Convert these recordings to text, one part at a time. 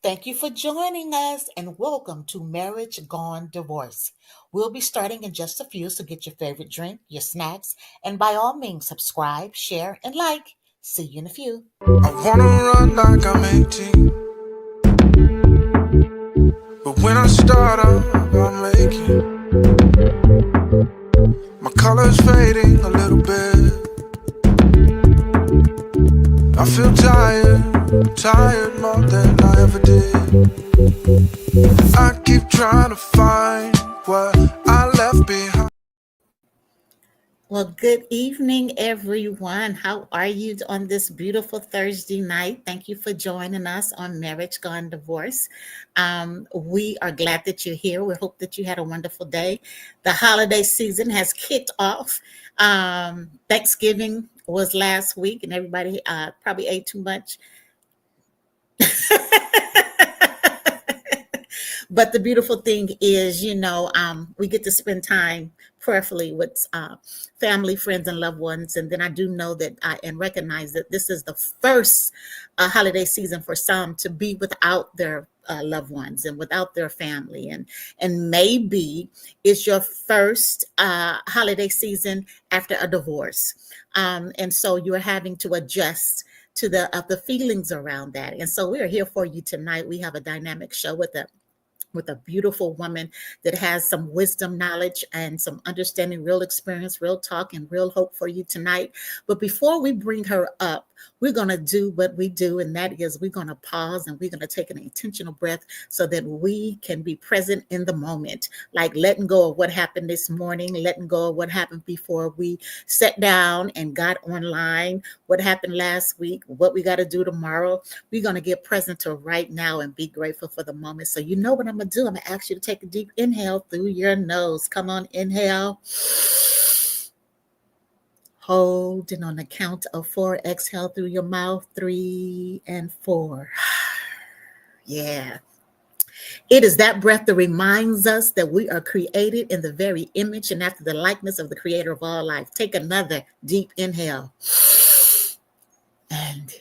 Thank you for joining us and welcome to Marriage Gone Divorce. We'll be starting in just a few, so get your favorite drink, your snacks, and by all means, subscribe, share, and like. See you in a few. I wanna run like I'm 18, but when I start up, I'm making my colors fading a little bit. I feel tired more than I ever did. I keep trying to find what I left behind. Well, good evening, everyone. How are you on this beautiful Thursday night? Thank you for joining us on Marriage Gone Divorce. We are glad that you're here. We hope that you had a wonderful day. The holiday season has kicked off. Thanksgiving was last week, and everybody probably ate too much. But the beautiful thing is, we get to spend time prayerfully with family, friends, and loved ones. And then I do know that and recognize that this is the first holiday season for some to be without their loved ones and without their family. And maybe it's your first holiday season after a divorce. And so you're having to adjust to the feelings around that. And so we are here for you tonight. We have a dynamic show with a beautiful woman that has some wisdom, knowledge, and some understanding, real experience, real talk, and real hope for you tonight. But before we bring her up, we're going to do what we do, and that is we're going to pause and we're going to take an intentional breath so that we can be present in the moment, like letting go of what happened this morning, letting go of what happened before we sat down and got online, what happened last week, what we got to do tomorrow. We're going to get present to right now and be grateful for the moment. So you know what I'm going to do? I'm going to ask you to take a deep inhale through your nose. Come on, inhale. Hold, and on the count of 4, exhale through your mouth, 3 and 4. Yeah. It is that breath that reminds us that we are created in the very image and after the likeness of the creator of all life. Take another deep inhale and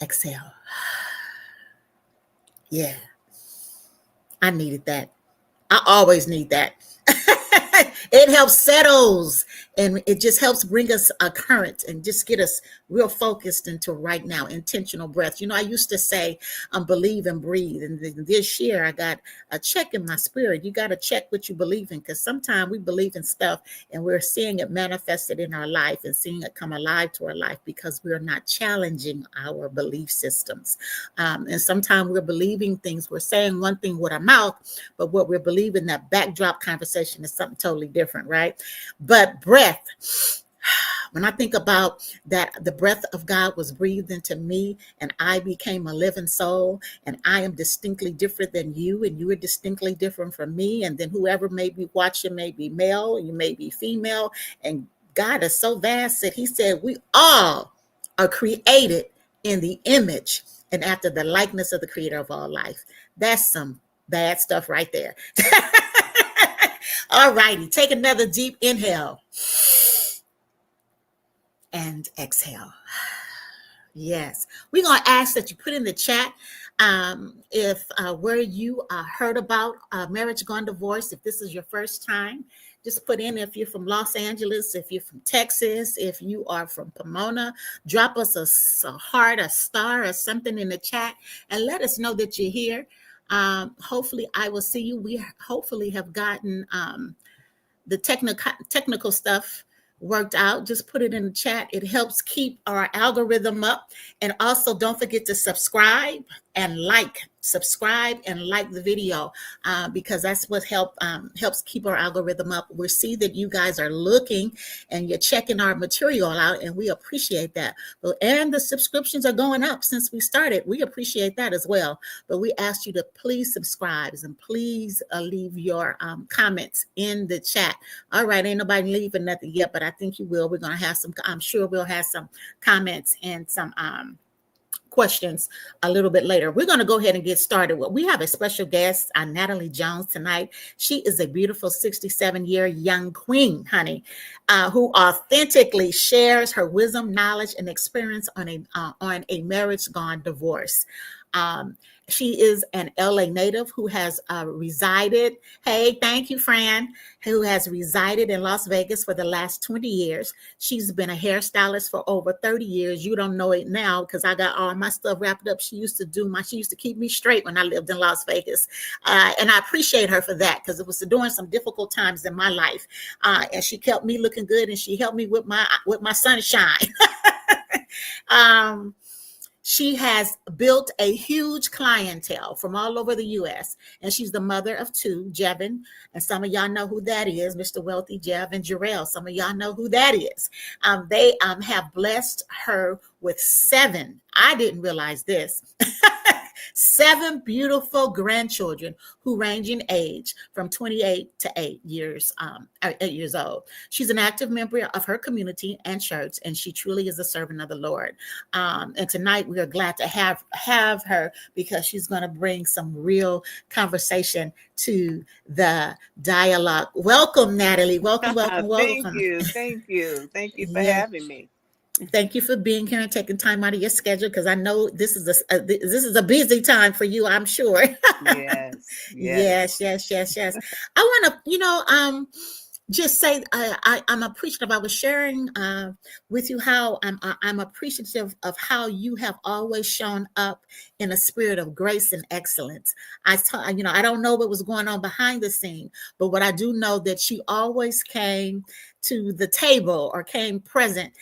exhale. Yeah. I needed that. I always need that. It helps settles and it just helps bring us a current and just get us real focused into right now, intentional breath. I used to say, believe and breathe. And this year I got a check in my spirit. You got to check what you believe in, because sometimes we believe in stuff and we're seeing it manifested in our life and seeing it come alive to our life because we're not challenging our belief systems. And sometimes we're believing things. We're saying one thing with our mouth, but what we're believing, that backdrop conversation, is something totally different, right? But breath, when I think about that, the breath of God was breathed into me and I became a living soul, and I am distinctly different than you, and you are distinctly different from me. And then whoever may be watching may be male, you may be female. And God is so vast that he said we all are created in the image and after the likeness of the creator of all life. That's some bad stuff right there. All righty, take another deep inhale and exhale. Yes, we're going to ask that you put in the chat if where you heard about Marriage Gone Divorce. If this is your first time, just put in if you're from Los Angeles, if you're from Texas, if you are from Pomona, drop us a heart, a star, or something in the chat and let us know that you're here. Hopefully I will see you. We hopefully have gotten the technical stuff worked out. Just put it in the chat. It helps keep our algorithm up. And also don't forget to subscribe and like the video because that's what helps keep our algorithm up. We see that you guys are looking and you're checking our material out, and we appreciate that. And the subscriptions are going up since we started. We appreciate that as well. But we ask you to please subscribe and please leave your comments in the chat. All right, ain't nobody leaving nothing yet, but I think you will. We're going to have some, I'm sure we'll have some comments and some questions a little bit later. We're going to go ahead and get started. We have a special guest, Natalie Jones, tonight. She is a beautiful 67-year young queen, honey, who authentically shares her wisdom, knowledge, and experience on a marriage gone divorce. Um, she is an LA native who has resided. Hey, thank you, Fran, who has resided in Las Vegas for the last 20 years. She's been a hairstylist for over 30 years. You don't know it now because I got all my stuff wrapped up. She used to keep me straight when I lived in Las Vegas. And I appreciate her for that because it was during some difficult times in my life. And she kept me looking good and she helped me with my sunshine. um, she has built a huge clientele from all over the U.S. And she's the mother of two, Jevin, and some of y'all know who that is, Mr. Wealthy, Jevin and Jerrell. Some of y'all know who that is. They have blessed her with 7. I didn't realize this. 7 beautiful grandchildren who range in age from 28 to 8 years old. She's an active member of her community and church, and she truly is a servant of the Lord. And tonight we are glad to have her because she's going to bring some real conversation to the dialogue. Welcome, Natalie. Welcome. Thank you for Yeah. having me. Thank you for being here and taking time out of your schedule because I know this is a busy time for you, I'm sure. Yes. Yes. I want to, just say I'm appreciative. I was sharing with you how I'm appreciative of how you have always shown up in a spirit of grace and excellence. I don't know what was going on behind the scene, but what I do know that she always came to the table or came present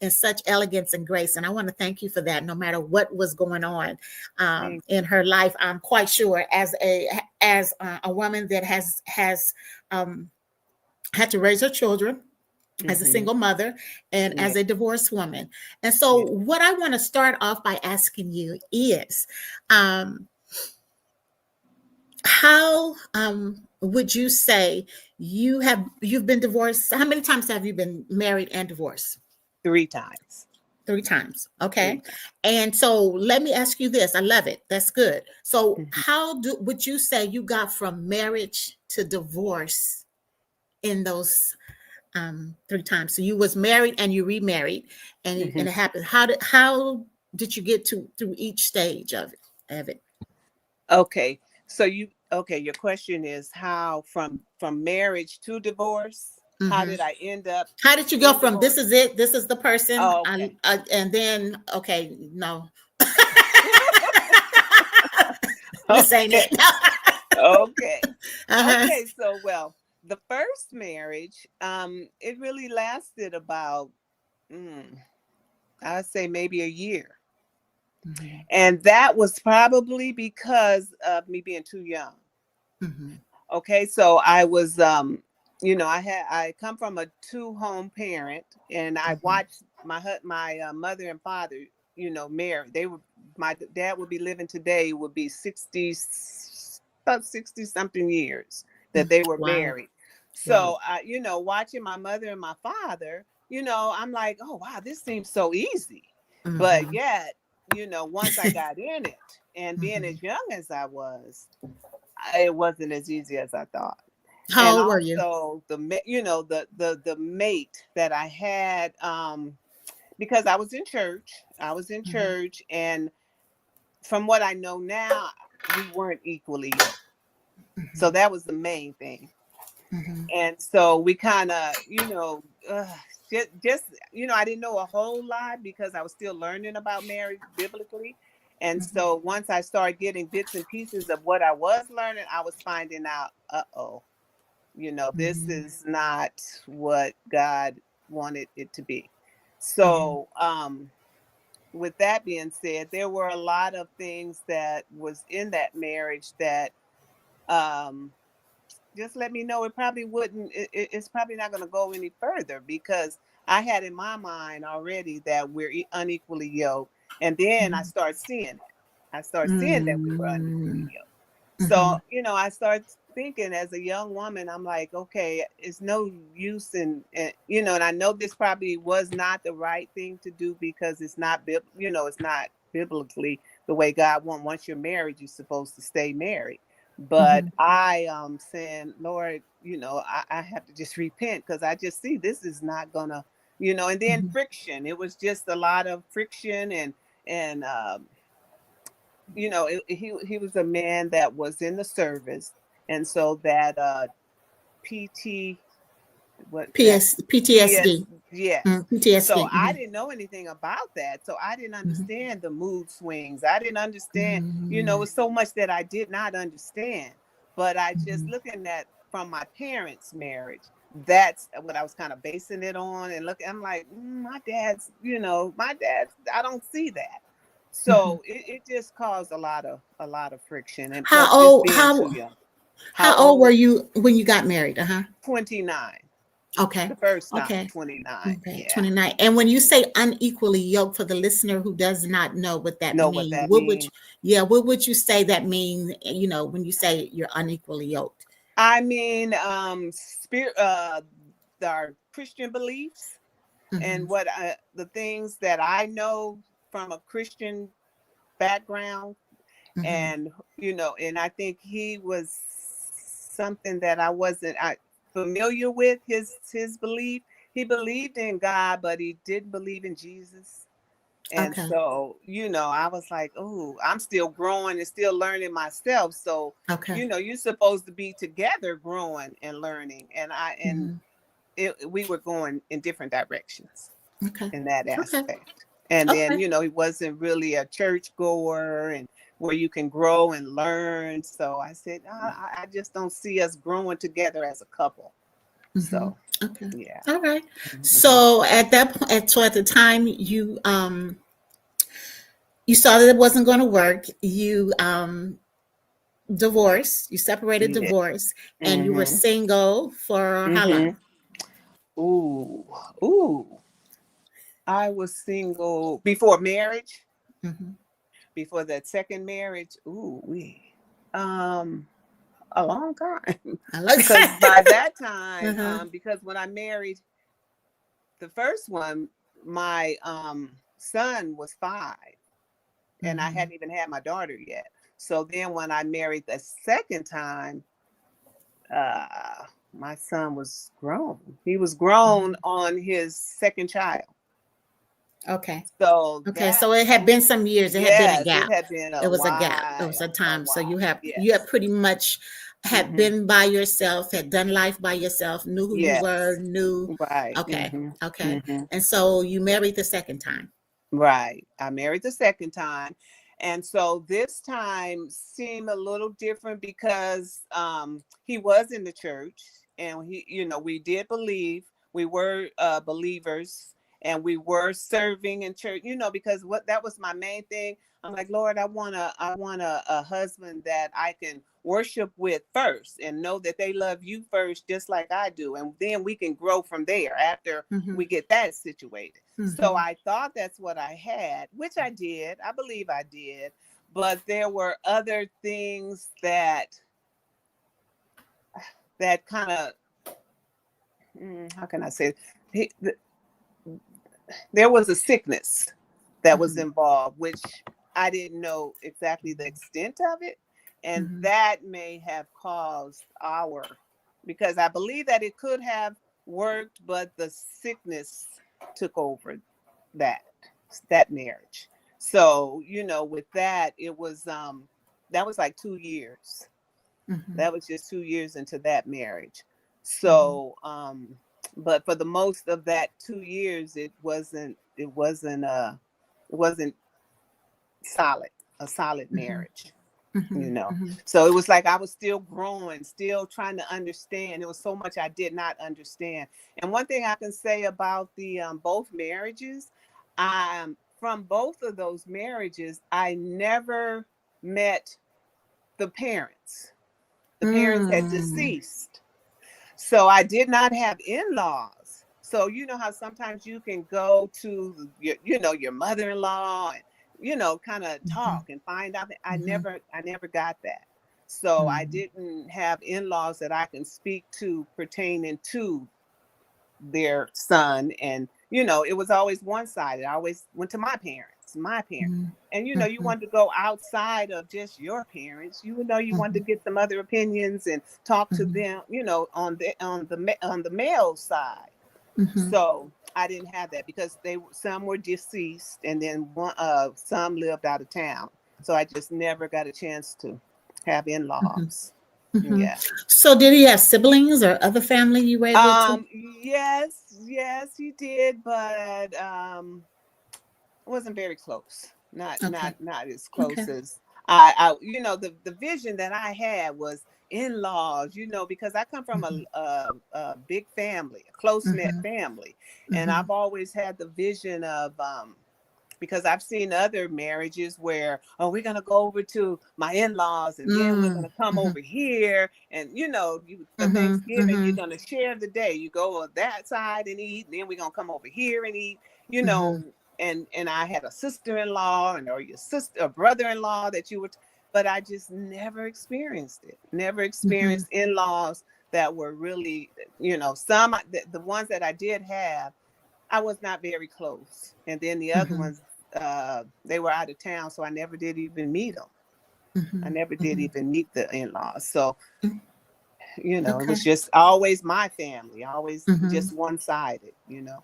in such elegance and grace. And I want to thank you for that. No matter what was going on in her life, I'm quite sure as a woman that has had to raise her children as a single mother and as a divorced woman. And so what I want to start off by asking you is how would you say you've been divorced? How many times have you been married and divorced? 3 times. 3 times. Okay. And so let me ask you this. I love it. That's good. So how would you say you got from marriage to divorce in those 3 times? So you was married and you remarried and it happened. How did you get through each stage of it? Okay. So your question is how from marriage to divorce, how did I end up? How did you go from divorce? This is it, this is the person, Oh, okay. and then no. This ain't it. Okay. Okay. So, well, the first marriage, it really lasted about, I'd say maybe a year. And that was probably because of me being too young. Okay. So I was, I come from a 2-home parent and I watched my mother and father, married. My dad would be living today would be about 60 something years that they were married. So, watching my mother and my father, I'm like, oh, wow, this seems so easy. But yet, once I got in it and being as young as I was, it wasn't as easy as I thought. How old were you? Also, the mate that I had, because I was in church, and from what I know now, we weren't equally yoked. So that was the main thing. And so we kind of, just I didn't know a whole lot because I was still learning about marriage biblically. And so once I started getting bits and pieces of what I was learning, I was finding out, this is not what God wanted it to be. So, with that being said, there were a lot of things that was in that marriage that, just let me know it's probably not going to go any further because I had in my mind already that we're unequally yoked. And then I started seeing it. I started seeing that we were unequally yoked. So, I started thinking as a young woman, I'm like, okay, it's no use and I know this probably was not the right thing to do because it's not, it's not biblically the way God wants. Once you're married, you're supposed to stay married. But I saying, Lord, I have to just repent because I just see this is not gonna, and then friction. It was just a lot of friction and he was a man that was in the service, and so that PT what that PS PTSD. yes. So PTSD. I didn't know anything about that. So I didn't understand the mood swings. I didn't understand, it was so much that I did not understand. But I just looking at from my parents' marriage, that's what I was kind of basing it on. And I'm like, my dad's, I don't see that. So it just caused a lot of friction, and How plus just old? being too young. How How old were old? you when you got married? 29. Okay. The first time, Okay. 29. Okay. Yeah. 29. And when you say unequally yoked, for the listener who does not know what that Know what means, that means? what would you say that means, when you say you're unequally yoked? I mean, spirit, our Christian beliefs and the things that I know from a Christian background, and and I think he was something that I wasn't familiar with his belief. He believed in God, but he didn't believe in Jesus. And Okay. so, I was like, oh, I'm still growing and still learning myself. So, Okay. you're supposed to be together growing and learning. And we were going in different directions Okay. in that Okay. aspect. And then, Okay. he wasn't really a church goer and where you can grow and learn. So I said, I just don't see us growing together as a couple. So, Okay. yeah. All right. So at that point, so at the time you saw that it wasn't going to work, you divorced, you separated, Yeah. divorce, and you were Mm-hmm. single for how long? Mm-hmm. Ooh. I was single before marriage, Mm-hmm. before that second marriage. Um, a long time. I love Because by that time, uh-huh. because when I married the first one, my son was 5, and I hadn't even had my daughter yet. So then when I married the second time, my son was grown. He was grown on his second child. Okay. So Okay. that, So it had been some years. It had been a yes, it gap. had been It a was a gap. It was a time. So while. you Yes. have pretty much had Mm-hmm. been by yourself, had done life by yourself, knew who you were, Yes. knew. Right. Okay. Mm-hmm. Okay. Mm-hmm. And so you married the second time. Right. I married the second time. And so this time seemed a little different because he was in the church, and we did believe, we were believers, and we were serving in church, because that was my main thing. I'm like, Lord, I want a husband that I can worship with first and know that they love you first, just like I do. And then we can grow from there after Mm-hmm. we get that situated. So Mm-hmm. I thought that's what I had, which I did. I believe I did. But there were other things that kind of, how can I say, he, there was a sickness that was involved, which I didn't know exactly the extent of it. And that may have caused because I believe that it could have worked, but the sickness took over that marriage. So, with that, it was, that was like 2 years. Mm-hmm. That was just 2 years into that marriage. Mm-hmm. So, but for the most of that 2 years, it wasn't a solid Mm-hmm. marriage, Mm-hmm. Mm-hmm. So it was like I was still growing, still trying to understand. There was so much I did not understand. And one thing I can say about the both marriages, from both of those marriages, I never met the parents. The parents had Mm. deceased. So I did not have in-laws. So you know how sometimes you can go to your mother-in-law and kind of Mhm. talk and find out that I Mhm. never got that. So I Mhm. didn't have in-laws that I can speak to pertaining to their son. And it was always one-sided. I always went to my parents. Mhm. And you Mhm. wanted to go outside of just your parents. You wanted to Mhm. get some other opinions and talk to Mhm. them, on the male side. Mhm. So I didn't have that because some were deceased, and then some lived out of town. So I just never got a chance to have in-laws. Yeah. So did he have siblings or other family you were able to? Yes, he did, but wasn't very close. Not Okay. not as close Okay. as I the vision that I had was in-laws, because I come from a big family, a close-knit family, and I've always had the vision of because I've seen other marriages where, oh, we're going to go over to my in-laws and then we're going to come over here. And, for Thanksgiving, you're going to share the day. You go on that side and eat, and then we're going to come over here and eat, and I had a sister-in-law or your sister or brother-in-law that you would, but I just never experienced it. Never experienced in-laws that were really, some, the ones that I did have, I was not very close. And then the other ones, they were out of town, so I never did even meet them. I never did even meet the in-laws. So, it was just always my family, always just one-sided, Yeah.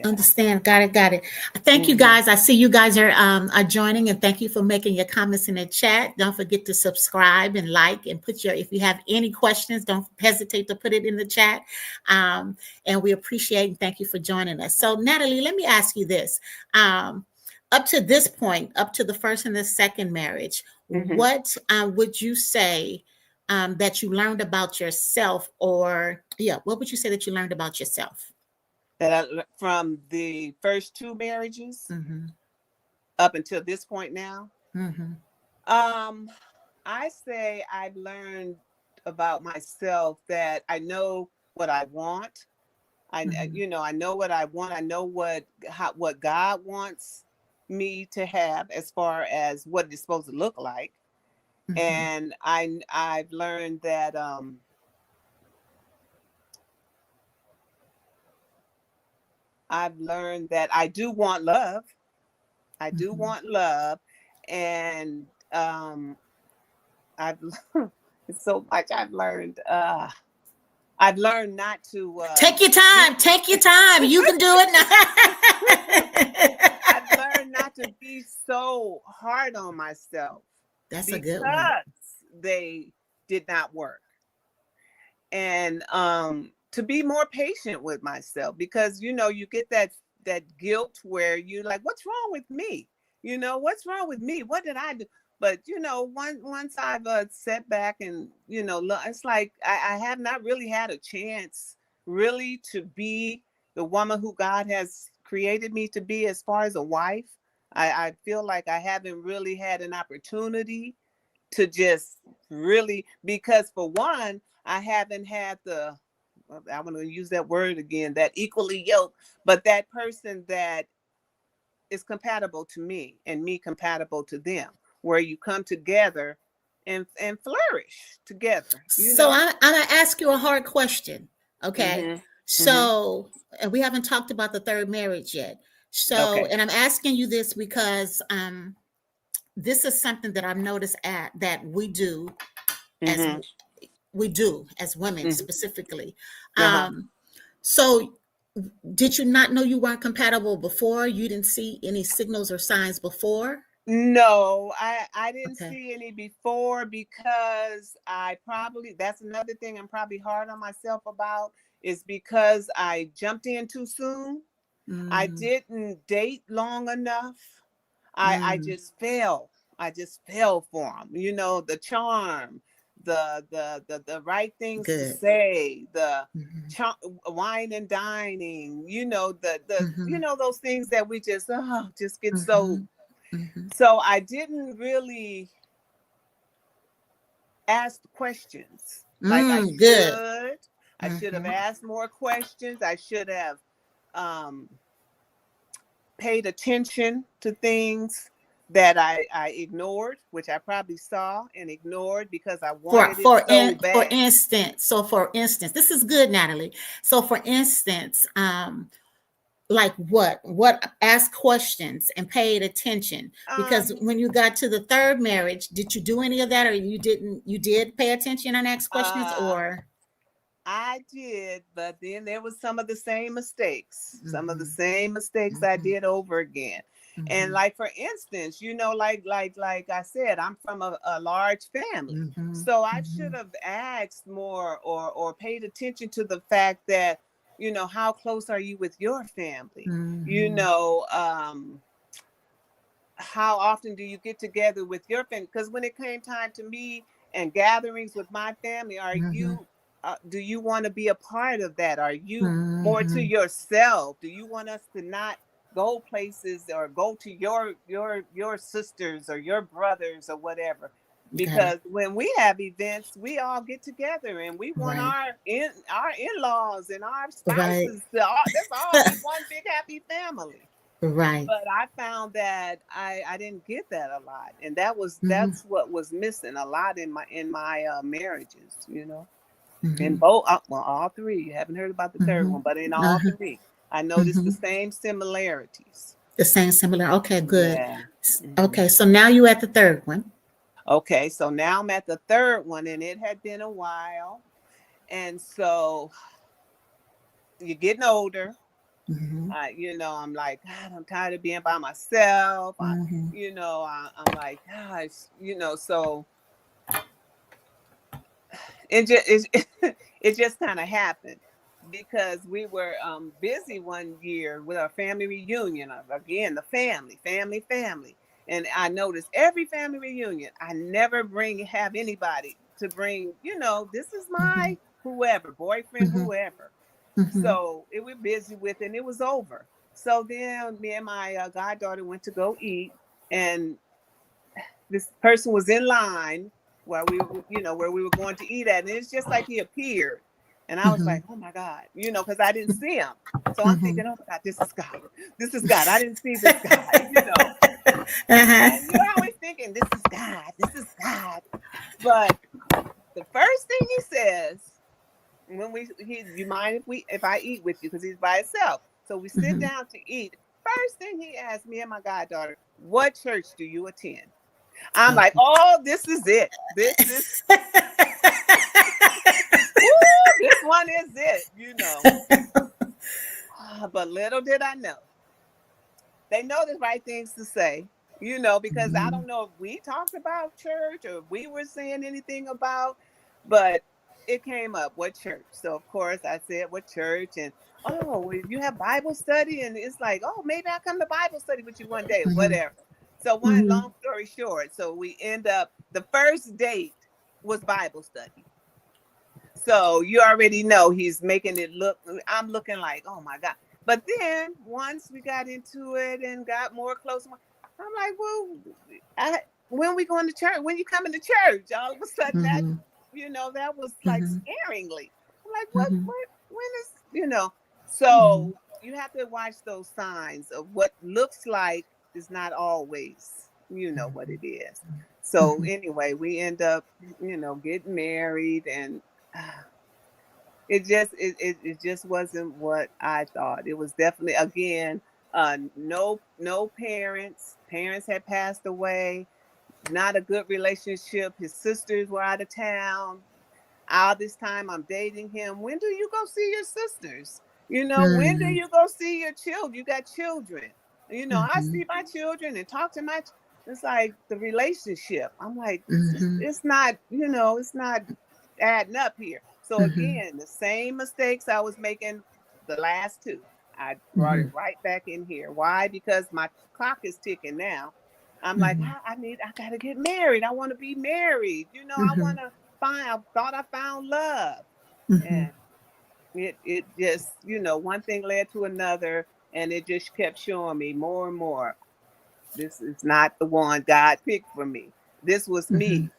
Understand. Got it. Thank you guys. I see you guys are joining, and thank you for making your comments in the chat. Don't forget to subscribe and like and if you have any questions, don't hesitate to put it in the chat. And we appreciate and thank you for joining us. So Natalie, let me ask you this. Up to this point, up to the first and the second marriage, what would you say that you learned about yourself, what would you say that you learned about yourself? From the first two marriages up until this point now, I say I've learned about myself that I know what I want. I know what I want. I know what God wants me to have as far as what it's supposed to look like. And I've learned that I do want love. I do want love. And I've it's so much I've learned. I've learned not to take your time. Take your time. You can do it now. I've learned not to be so hard on myself. That's a good one. Because they did not work. And to be more patient with myself, because you get that guilt where you're like, what's wrong with me? What's wrong with me? What did I do? But once I've sat back and it's like I have not really had a chance really to be the woman who God has created me to be as far as a wife. I feel like I haven't really had an opportunity to just really, because for one, I haven't had I want to use that word again, that equally yoked, but that person that is compatible to me and me compatible to them, where you come together and flourish together. So I'm going to ask you a hard question. Okay. So, and we haven't talked about the third marriage yet. So, okay. And I'm asking you this because this is something that I've noticed that we do as women specifically. So did you not know you weren't compatible before? You didn't see any signals or signs before? No, I didn't see any before, because that's another thing I'm probably hard on myself about, is because I jumped in too soon. I didn't date long enough. I just fell. I just fell for them. The charm, the right things to say, the wine and dining. Those things that we just get so. So I didn't really ask questions like I should. I should have asked more questions. I should have paid attention to things that I ignored, which I probably saw and ignored because I wanted it so bad. For instance, this is good, Natalie. So for instance, like what ask questions and paid attention, because when you got to the third marriage, did you do any of that, or you did pay attention and ask questions? Or I did, but then there was some of the same mistakes I did over again. And like, for instance, like I said, I'm from a large family. So I should have asked more, or paid attention to the fact that, how close are you with your family? How often do you get together with your family? Because when it came time to me and gatherings with my family, do you want to be a part of that? Are you more to yourself? Do you want us to not go places, or go to your sisters or your brothers or whatever? Because when we have events, we all get together and we want our in-laws and our spouses that's all be one big happy family. Right. But I found that I didn't get that a lot, and that's what was missing a lot in my marriages, in both, well, all three. You haven't heard about the third one, but in all three, I noticed the same similarities. The same similar. Okay, good. Yeah. Okay, so now you at the third one. Okay, so now I'm at the third one, and it had been a while, and so you're getting older. I'm like, God, I'm tired of being by myself. I'm like, gosh, so it just kind of happened because we were busy one year with our family reunion. Again, the family. And I noticed every family reunion, I never have anybody to bring, this is my whoever, boyfriend, whoever. So it was busy with, and it was over. So then me and my goddaughter went to go eat, and this person was in line where we were going to eat at, and it's just like he appeared, and I was like, oh my God, because I didn't see him. So I'm thinking, oh my God, this is God. I didn't see this guy, And you're always thinking, this is God. But the first thing he says, you mind if I eat with you, because he's by himself. So we sit down to eat. First thing he asked me and my goddaughter, what church do you attend? I'm like, oh, this is it. This one is it, But little did I know, they know the right things to say, because I don't know if we talked about church or if we were saying anything about, but it came up, what church? So of course I said, what church? And you have Bible study, and it's like, oh, maybe I'll come to Bible study with you one day, whatever. So long story short, so we end up, the first date was Bible study. So you already know he's making it look, I'm looking like, oh my God. But then once we got into it and got more close, I'm like, well, when are we going to church? When you coming to church? All of a sudden that was like scaringly. I'm like, what, when is, so you have to watch those signs of what looks like is not always, what it is. So anyway, we end up, getting married, and it just wasn't what I thought. It was definitely, again, no parents. Parents had passed away. Not a good relationship. His sisters were out of town. All this time I'm dating him. When do you go see your sisters? When do you go see your children? You got children. I see my children and talk to my. It's like the relationship. I'm like, it's not. It's not adding up here. So again, the same mistakes I was making the last two, I brought it right back in here. Why? Because my clock is ticking now. I'm like, I gotta get married. I want to be married. I want to I thought I found love. And it just, one thing led to another, and it just kept showing me more and more, this is not the one God picked for me. This was me.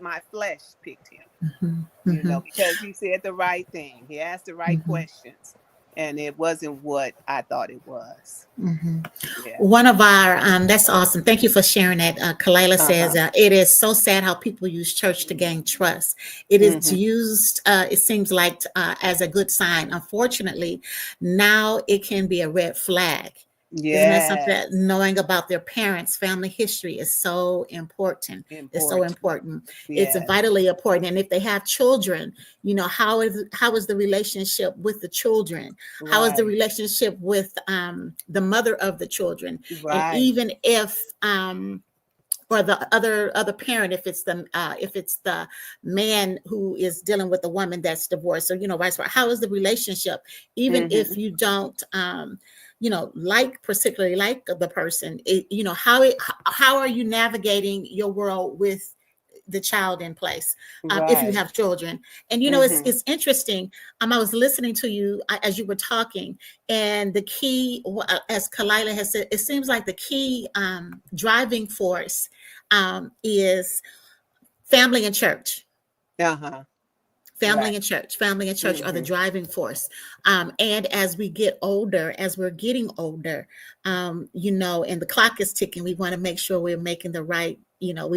My flesh picked him. Because he said the right thing. He asked the right questions. And it wasn't what I thought it was. Yeah. One of our, that's awesome. Thank you for sharing that. Kalila says, it is so sad how people use church to gain trust. It is used, it seems like, as a good sign. Unfortunately, now it can be a red flag. Isn't that something Yes. that knowing about their parents' family history is so important? It's so Important. important. It's Yes. vitally important. And if they have children, how is the relationship with the children? How is the Right. relationship with the mother of the children? And Right. even if or the other parent, if it's the man who is dealing with the woman that's divorced, or vice versa, how is the relationship, even if Mm-hmm. you don't particularly like the person, how are you navigating your world with the child in place, if you Right. have children? And it's Mm-hmm. it's interesting. I was listening to you as you were talking, and the key, as Kalila has said, it seems like the key driving force is family and church. Uh-huh. Family Right. and church are the Mm-hmm. driving force. And as we get older, as we're getting older, and the clock is ticking, we want to make sure we're making the right, we don't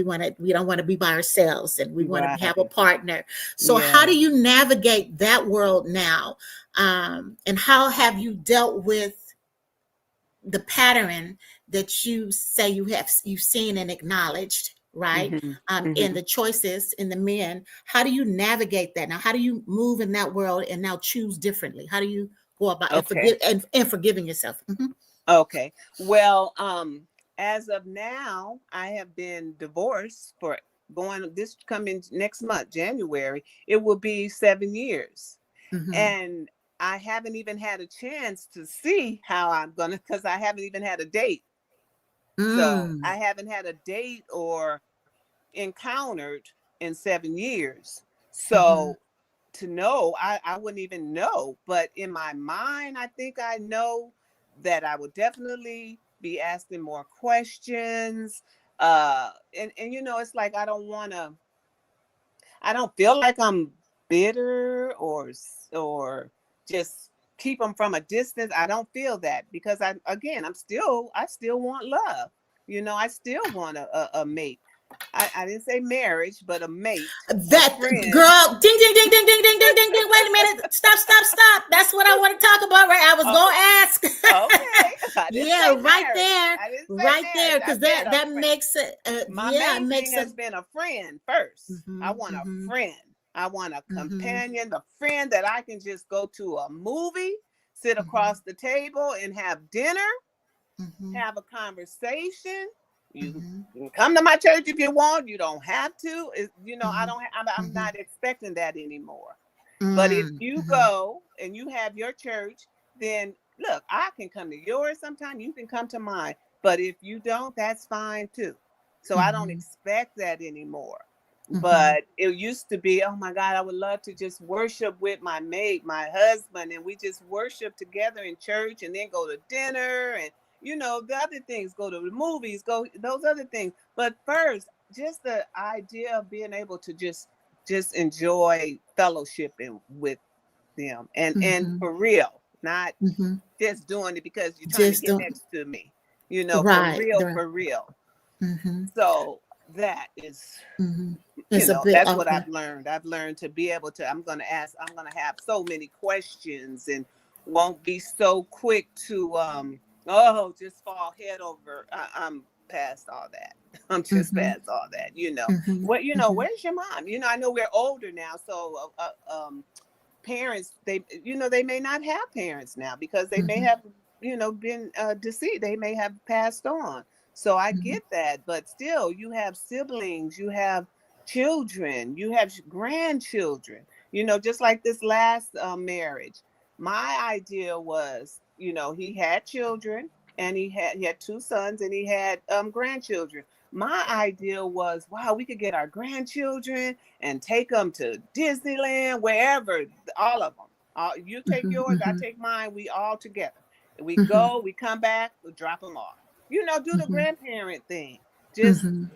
want to be by ourselves, and we want to have a Right. partner. So how Yeah. do you navigate that world now? And how have you dealt with the pattern that you say you've seen and acknowledged, right? Mm-hmm. In Mm-hmm. the choices in the men, how do you navigate that now? How do you move in that world and now choose differently? How do you go about and Okay. forgiving yourself? Mhm. Okay. Well, as of now, I have been divorced for going this coming next month, January. It will be 7 years. Mhm. And I haven't even had a chance to see how I'm gonna, because I haven't even had a date. So I Mm. haven't had a date or encountered in 7 years. Mhm. So to know, I wouldn't even know. But in my mind, I think I know that I would definitely be asking more questions. And it's like I don't feel like I'm bitter or just keep them from a distance. I don't feel that because I still want love. I still want a mate. I didn't say marriage, but a mate, a That friend. girl, ding, ding, ding, ding, ding, ding, ding, ding, ding. Wait a minute. Stop, stop, stop. That's what I want to talk about, right? I was Oh, gonna ask. okay. I didn't Yeah, say right marriage. there, I didn't say right there, marriage. I because said that a that friend. makes it. My Yeah, it main thing makes has it. been a friend first. I Mhm, want a mhm, friend. I want a mhm, companion, the friend that I can just go to a movie, sit mhm, across the table and have dinner, mhm, have a conversation. You mhm, can come to my church if you want. You don't have to. I mhm, don't. I'm mhm, not expecting that anymore. But if mm, you mhm, go and you have your church, then look, I can come to yours sometime. You can come to mine. But if you don't, that's fine too. So I don't mhm, expect that anymore. mhm, But it used to be, oh my God, I would love to just worship with my mate, my husband, and we just worship together in church and then go to dinner and the other things, go to the movies, go those other things. But first, just the idea of being able to just enjoy fellowshipping with them and mhm, for real, not mhm. just doing it because you're trying to Just get don't. next to me, Right. There. for real. Mhm, So that is, mhm. It's a bit that's what okay. I've learned to be able to, I'm going to have so many questions and won't be so quick to, just fall head over. I'm past all that. I'm just Mhm, past all that, mhm, mhm, where's your mom? I know we're older now. So, parents, they may not have parents now because they may mhm, have been deceased, they may have passed on. So I mhm, get that, but still you have siblings, you have children, you have grandchildren, just like this last marriage. My idea was, he had children and he had two sons and he had grandchildren. My idea was, wow, we could get our grandchildren and take them to Disneyland, wherever, all of them. You take mhm, yours, I mhm, take mine. We all together. We mhm, go, we come back, we drop them off. Do the mhm, grandparent thing. Just, mhm.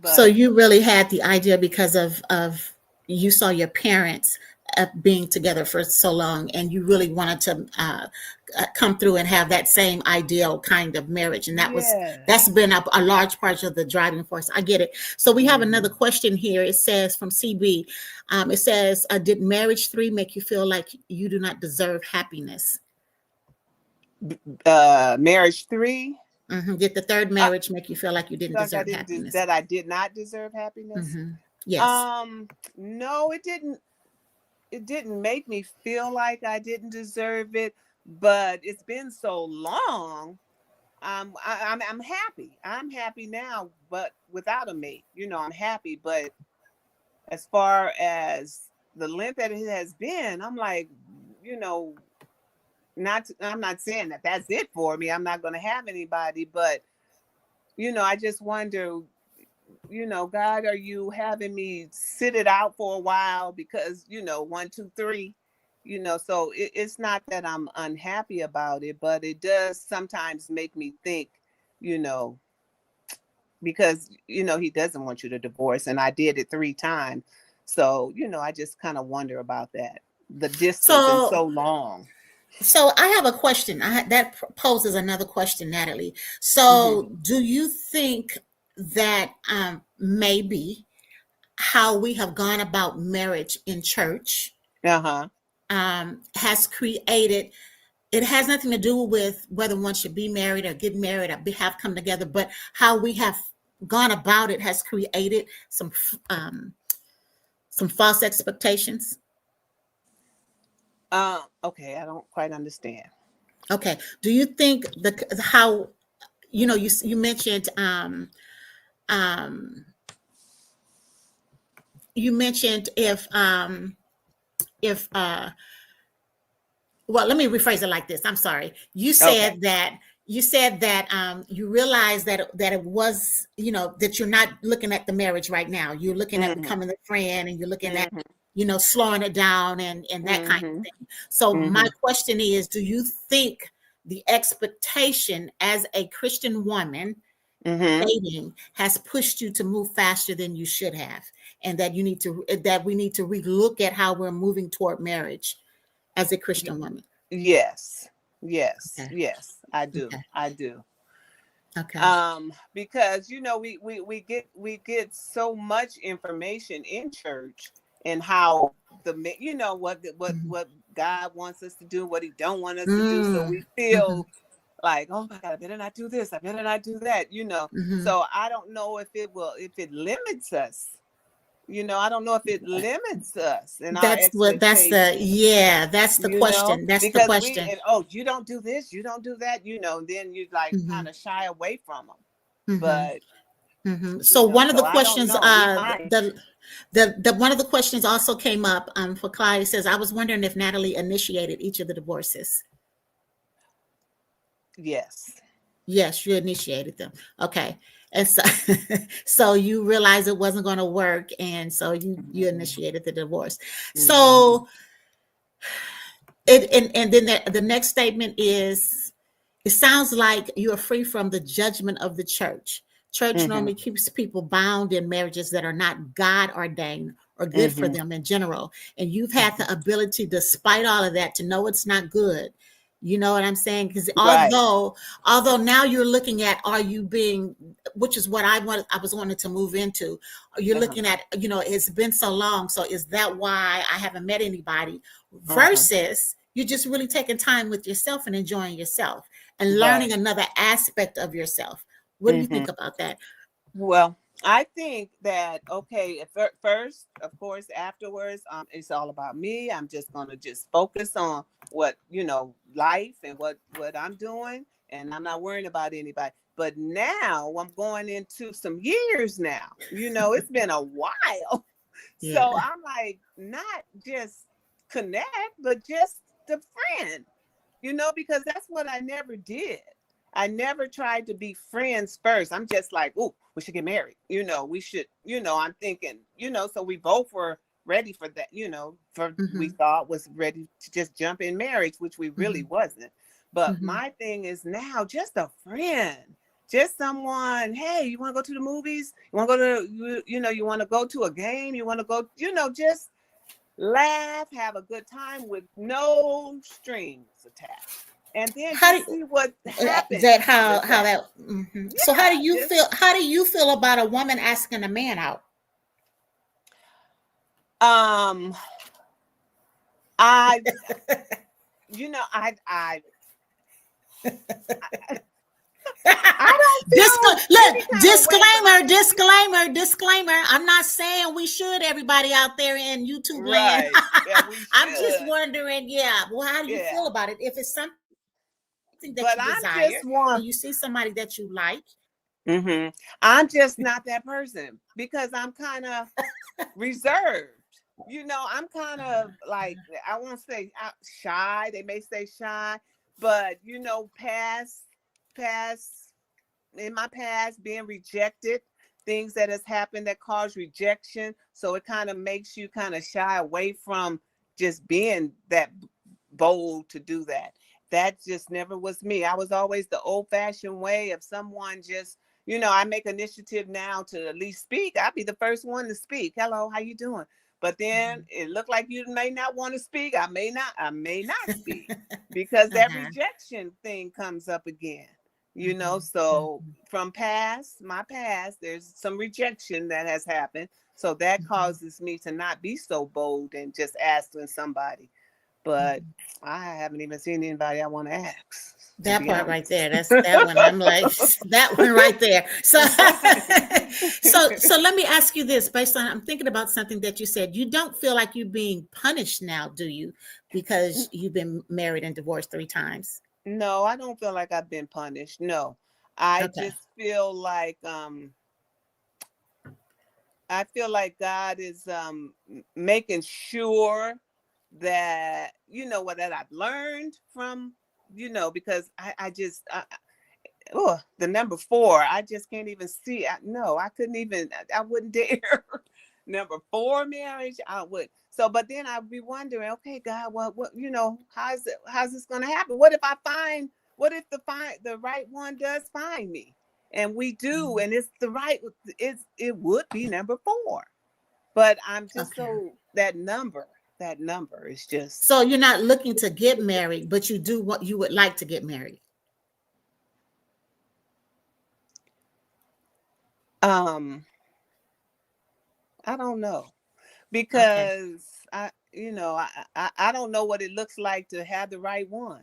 So but you really had the idea because of you saw your parents being together for so long, and you really wanted to come through and have that same ideal kind of marriage, and that's yes. been a large part of the driving force. I get it. So we have another Hmm. question here. It says from CB. It says, "Did marriage 3 make you feel like you do not deserve happiness?" Marriage 3. Did the third marriage make you feel like you didn't Like deserve happiness? that I did not deserve happiness. Yes. No, it didn't. It didn't make me feel like I didn't deserve it, but it's been so long. I'm happy. I'm happy now, but without a mate, I'm happy. But as far as the length that it has been, I'm like, I'm not saying that that's it for me. I'm not going to have anybody, but I just wonder, God, are you having me sit it out for a while? Because, 1, 2, 3, so it's not that I'm unhappy about it, but it does sometimes make me think, because, he doesn't want you to divorce. And I did it 3 times. So, I just kind of wonder about that. The distance and so long. So I have a question. That poses another question, Natalie. So do you think that maybe how we have gone about marriage in church has created, it has nothing to do with whether one should be married or get married or have come together, but how we have gone about it has created some false expectations? Okay, I don't quite understand. Okay. Do you think how, you mentioned you mentioned if well, let me rephrase it like this. I'm sorry. You said that you realized that it was, that you're not looking at the marriage right now. You're looking at becoming a friend, and you're looking at, slowing it down and that kind of thing. So my question is, do you think the expectation as a Christian woman dating has pushed you to move faster than you should have, and that we need to relook at how we're moving toward marriage as a Christian woman? Yes, Okay. yes, I do. Okay. I do. Okay. Because we get so much information in church, and how what God wants us to do, what He don't want us to do. So we feel like, oh my God, I better not do this, I better not do that. So I don't know if it limits us. I don't know if it limits us in our expectations. That's the question. That's the Because question. you don't do this, you don't do that, then you like kind of shy away from them. But so one of the I don't questions, know. the one of the questions also came up for Clyde. It says, I was wondering if Natalie initiated each of the divorces. Yes, you initiated them. Okay. And so so you realized it wasn't going to work, and so you initiated the divorce. So and then the next statement is, it sounds like you are free from the judgment of the church. Church normally keeps people bound in marriages that are not God ordained or good for them in general. And you've had the ability, despite all of that, to know it's not good. You know what I'm saying? Because although now you're looking at, are you being, which is what I was wanting to move into. You're looking at, it's been so long. So is that why I haven't met anybody? Versus you're just really taking time with yourself and enjoying yourself and learning another aspect of yourself. What do you think about that? Well, I think that, okay, first, of course, afterwards, it's all about me. I'm just going to just focus on what, life and what I'm doing. And I'm not worrying about anybody. But now I'm going into some years now, it's been a while. Yeah. So I'm like, not just connect, but just the friend, because that's what I never did. I never tried to be friends first. I'm just like, oh, we should get married. We should, I'm thinking, so we both were ready for that, we thought was ready to just jump in marriage, which we really wasn't. But my thing is now just a friend, just someone, hey, you want to go to the movies? You want to go to, you want to go to a game? You want to go, just laugh, have a good time with no strings attached. And then see what happens. So how do you feel? How do you feel about a woman asking a man out? I I don't feel any kind of way, but Disclaimer. I'm not saying we should, everybody out there in YouTube land. right. Yeah, we I'm just should. wondering, yeah, well, how do you Yeah. feel about it? If it's something that But you I'm desire just one. and you see somebody that you like. I'm just not that person because I'm kind of reserved. I'm kind of like, I won't say shy. They may say shy, but past in my past being rejected, things that has happened that caused rejection. So it kind of makes you kind of shy away from just being that bold to do that. That just never was me. I was always the old-fashioned way of someone just, I make initiative now to at least speak. I'll be the first one to speak. Hello, how you doing? But then it looked like you may not want to speak. I may not speak because that rejection thing comes up again. So from my past, there's some rejection that has happened. So that causes me to not be so bold and just asking somebody. But I haven't even seen anybody I want to ask. That part right there. That's that one. I'm like, that one right there. So, so let me ask you this. Based on, I'm thinking about something that you said. You don't feel like you're being punished now, do you? Because you've been married and divorced 3 times. No, I don't feel like I've been punished. No, I just feel like God is making sure that that I've learned from because the number 4, I just can't even see. I couldn't even. I wouldn't dare. Number 4 marriage, I would. So, but then I'd be wondering, okay, God, what how's this going to happen? What if the right one does find me, and we do, and it's the right, it would be number 4, but I'm just so that number is just. So you're not looking to get married, but you do what you would like to get married. I don't know, because I don't know what it looks like to have the right one.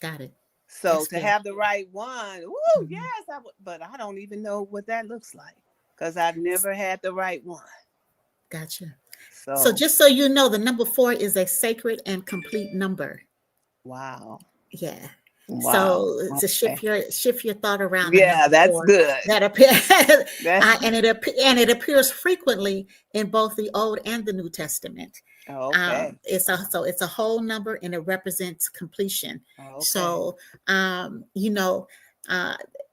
Got it. So that's to good. Have the right one, yes, I would, but I don't even know what that looks like because I've never had the right one. Gotcha. So just so you know, the number 4 is a sacred and complete number. Wow. Yeah. Wow. So to shift your thought around. Yeah, that's 4, good. That appears and it appears frequently in both the Old and the New Testament. Okay. It's a whole number and it represents completion. Okay. So and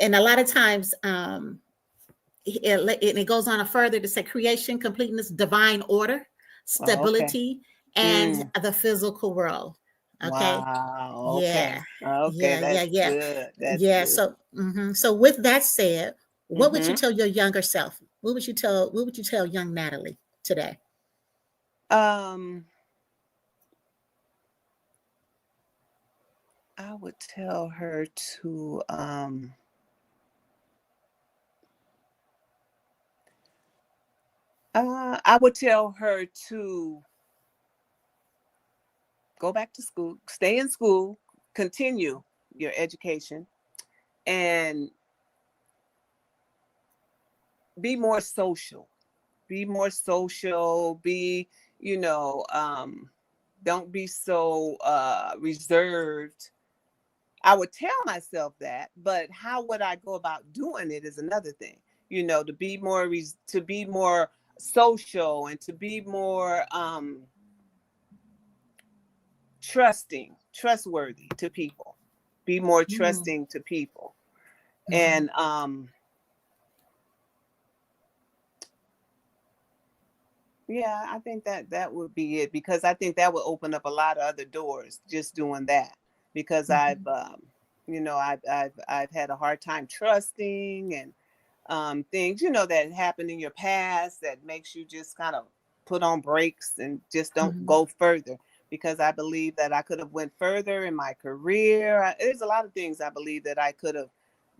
a lot of times it goes on further to say creation, completeness, divine order, stability, and the physical world. Okay. Wow. Okay. Yeah. Okay. Yeah. Good. That's yeah. Good. So with that said, what would you tell your younger self? What would you tell young Natalie today? I would tell her to go back to school, stay in school, continue your education, and be more social. Don't be so reserved. I would tell myself that, but how would I go about doing it is another thing. To be more social and to be more trustworthy to people. Be more trusting to people. And yeah, I think that would be it, because I think that would open up a lot of other doors just doing that, because I've had a hard time trusting, and things that happened in your past that makes you just kind of put on brakes and just don't go further, because I believe that I could have went further in my career. There's a lot of things I believe that I could have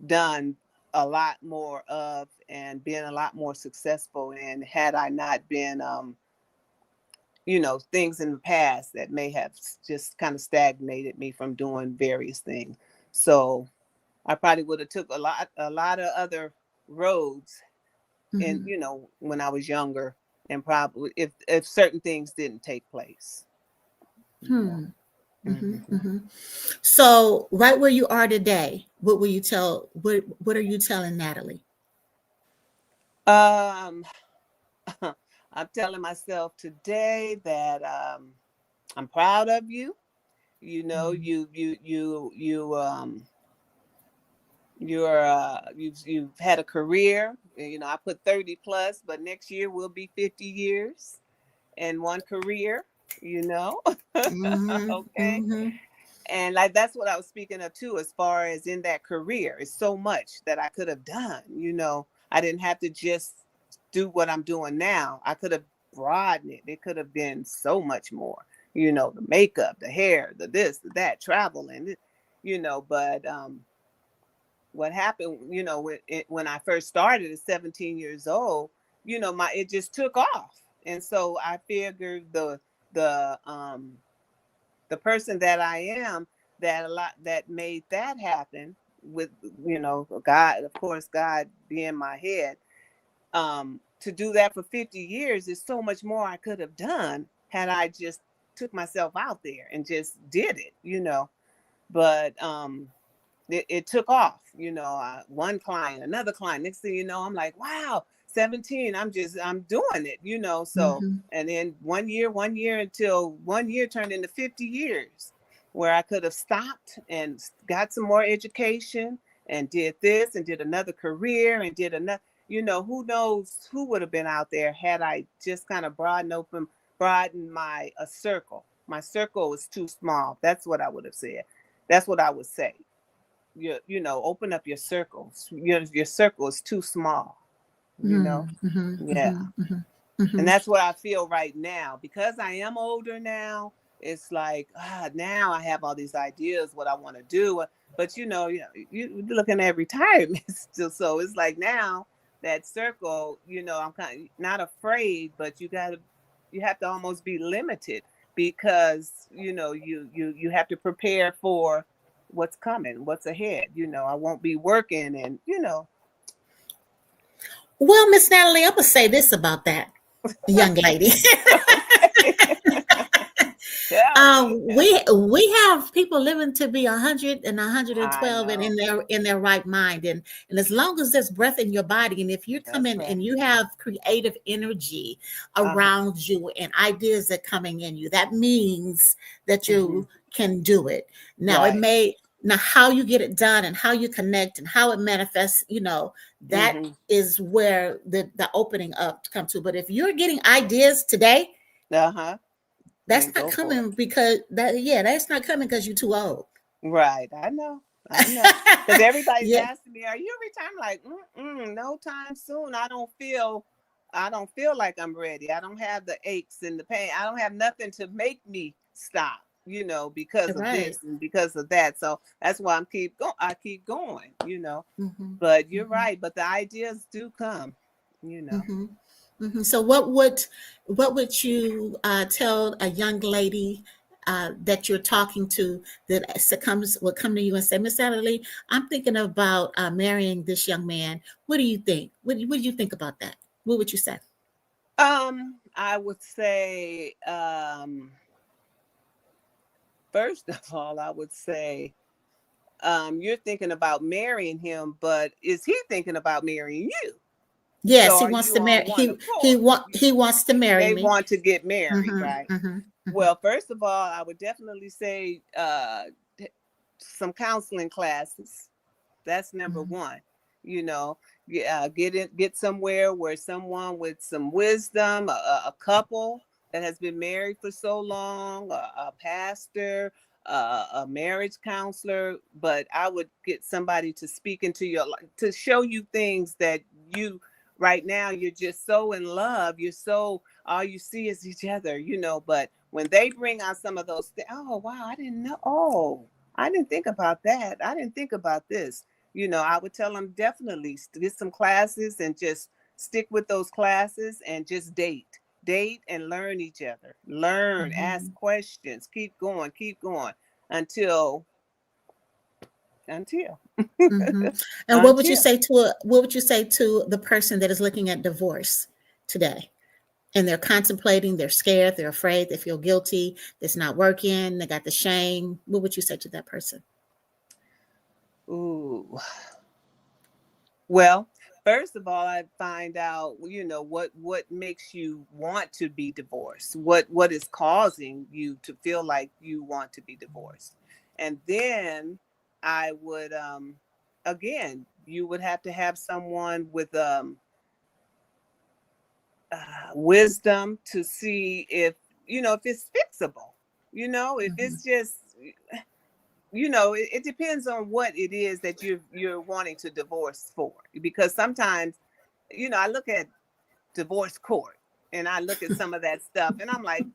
done a lot more of and been a lot more successful in, had I not been things in the past that may have just kind of stagnated me from doing various things. So I probably would have took a lot of other roads, and when I was younger, and probably if certain things didn't take place. So right where you are today, what will you tell? What are you telling Natalie? I'm telling myself today that I'm proud of you. You've had a career. I put 30 plus, but next year will be 50 years and one career. Okay. And like that's what I was speaking of too, as far as in that career. It's so much that I could have done. I didn't have to just do what I'm doing now. I could have broadened it. It could have been so much more. The makeup, the hair, the this, the that, traveling. But what happened? When I first started at 17 years old, it just took off, and so I figured the person that I am, that made that happen with, God, of course, God being my head, to do that for 50 years is so much more I could have done had I just took myself out there and just did it, but it took off, one client, another client, next thing you know, I'm like, wow, 17, I'm doing it, so, and then one year until 1 year turned into 50 years where I could have stopped and got some more education and did this and did another career and did another, who knows who would have been out there had I just kind of broadened my circle. My circle was too small. That's what I would have said. That's what I would say. Open up your circles. Your circle is too small, yeah. And that's what I feel right now, because I am older now. It's like, now I have all these ideas what I want to do, but you're looking at retirement still. So it's like now that circle, I'm kind of not afraid, but you have to almost be limited, because you have to prepare for what's coming, what's ahead. I won't be working, and Well, Miss Natalie, I'm gonna say this about that young lady. We have people living to be 100 and 112 and in their right mind, and as long as there's breath in your body, and if you come in and you have creative energy around you and ideas that coming in you, that means that you can do it. Now it may, now how you get it done and how you connect and how it manifests, that is where the opening up to come to. But if you're getting ideas today, that's not coming because that's not coming because you're too old. Right. I know. Because everybody's asking me, "Are you retired?" I'm like, no time soon. I don't feel like I'm ready. I don't have the aches and the pain. I don't have nothing to make me stop, because of this and because of that. So that's why I keep going, But you're right. But the ideas do come, So what would you tell a young lady that you're talking to that would come to you and say, Miss Natalie, I'm thinking about marrying this young man. What do you think? What do you think about that? What would you say? I would say, first of all, I would say, you're thinking about marrying him, but is he thinking about marrying you? Yes, so he wants to marry. He wants to marry me. They want to get married, right? Well, first of all, I would definitely say some counseling classes. That's number one. Get somewhere where someone with some wisdom, a couple that has been married for so long, a pastor, a marriage counselor. But I would get somebody to speak into your life, to show you things that you. Right now, you're just so in love. All you see is each other, but when they bring out some of those things, oh, wow, I didn't know. Oh, I didn't think about that. I didn't think about this. I would tell them definitely get some classes and just stick with those classes and just date and learn each other. Ask questions, keep going until until. Mm-hmm. And what would you say to the person that is looking at divorce today? And they're contemplating, they're scared, they're afraid, they feel guilty, it's not working, they got the shame. What would you say to that person? Ooh. Well, first of all, I find out, what makes you want to be divorced. What is causing you to feel like you want to be divorced. And then I would again, you would have to have someone with wisdom to see if it's fixable. If it's just it depends on what it is that you're wanting to divorce for, because sometimes I look at divorce court and I look at some of that stuff and I'm like,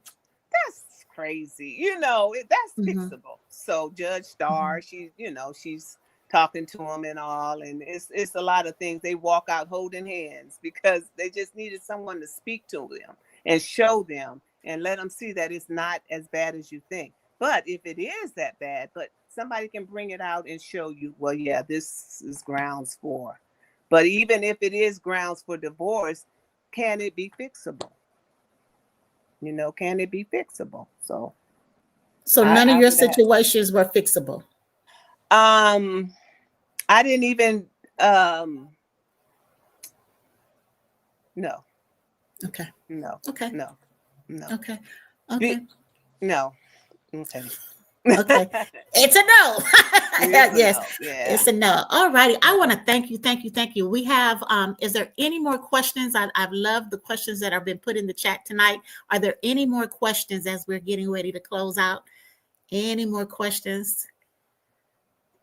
that's crazy, that's fixable. So Judge Starr, she's talking to him and all, and it's a lot of things. They walk out holding hands because they just needed someone to speak to them and show them and let them see that it's not as bad as you think. But if it is that bad, but somebody can bring it out and show you, well, yeah, this is grounds for. But even if it is grounds for divorce, can it be fixable? Can it be fixable? So none of your situations were fixable. I didn't even no. Okay. No. Okay. No. Okay. Okay. No. Okay. Okay. It's a no. Yes. No. Yeah. It's a no. All righty. I want to thank you. We have, is there any more questions? I've loved the questions that have been put in the chat tonight. Are there any more questions as we're getting ready to close out? Any more questions?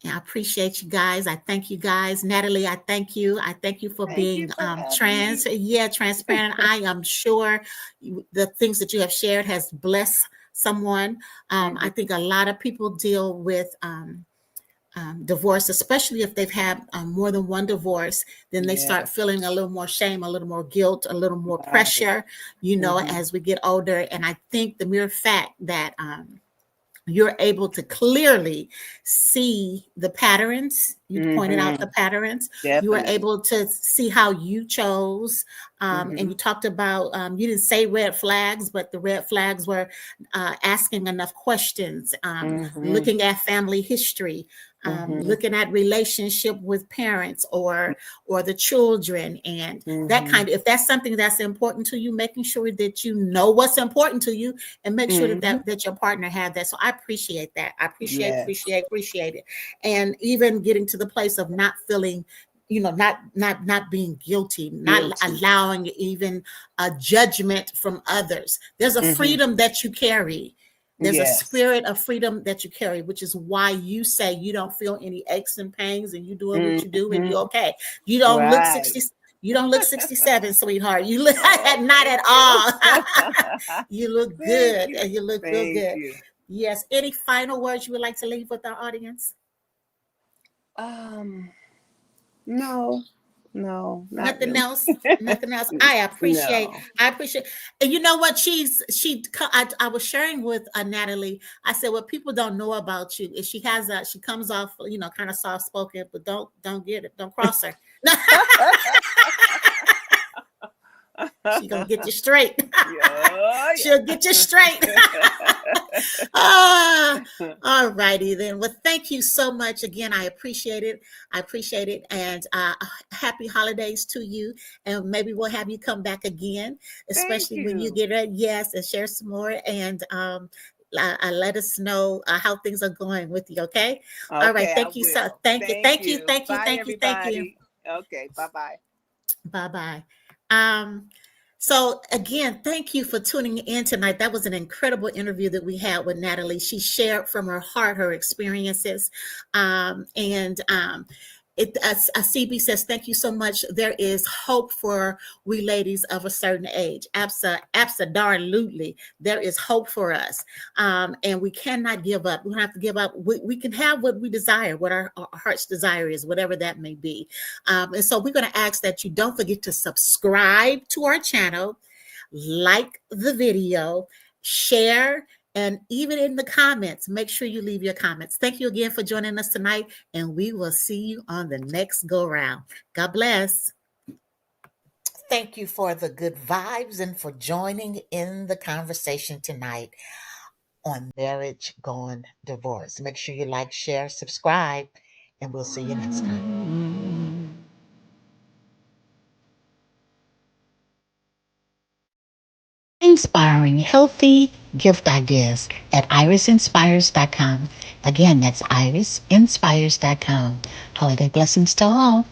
I appreciate you guys. I thank you guys. Natalie, I thank you. I thank you for being transparent. I am sure the things that you have shared has blessed someone. I think a lot of people deal with divorce, especially if they've had more than one divorce, then they start feeling a little more shame, a little more guilt, a little more pressure, as we get older. And I think the mere fact that you're able to clearly see the patterns. You pointed out the patterns. Definitely. You were able to see how you chose. And you talked about, you didn't say red flags, but the red flags were asking enough questions, looking at family history, looking at relationship with parents or the children, and that kind of, if that's something that's important to you, making sure that you know what's important to you and make sure that your partner had that. So I appreciate that. I appreciate it. And even getting to the place of not feeling, not being guilty, not allowing even a judgment from others. There's a freedom that you carry. There's a spirit of freedom that you carry, which is why you say you don't feel any aches and pains, and you doing what you do, and you're okay. You don't look 60. You don't look 67, sweetheart. You look not at all. You look good, and you look real good. Yes. Any final words you would like to leave with our audience? No, nothing else. I appreciate. And you know what? I was sharing with Natalie. I said, what people don't know about you is she comes off, kind of soft spoken, but don't get it. Don't cross her. She's gonna get you straight. She'll get you straight. All righty then. Well, thank you so much again. I appreciate it. And happy holidays to you. And maybe we'll have you come back again, especially when you get ready. Yes, and share some more. And let us know how things are going with you. Okay. All right. Thank you. So thank you. Okay. Bye-bye. Bye-bye. So again, thank you for tuning in tonight. That was an incredible interview that we had with Natalie. She shared from her heart her experiences. CB says, thank you so much. There is hope for we ladies of a certain age. Absolutely. There is hope for us. And we cannot give up. We don't have to give up. We can have what we desire, what our heart's desire is, whatever that may be. And so we're going to ask that you don't forget to subscribe to our channel, like the video, share, And even in the comments, make sure you leave your comments. Thank you again for joining us tonight, and we will see you on the next go round. God bless. Thank you for the good vibes and for joining in the conversation tonight on Marriage Gone Divorce. Make sure you like, share, subscribe, and we'll see you next time. Inspiring healthy gift ideas at irisinspires.com. Again, that's irisinspires.com. Holiday blessings to all.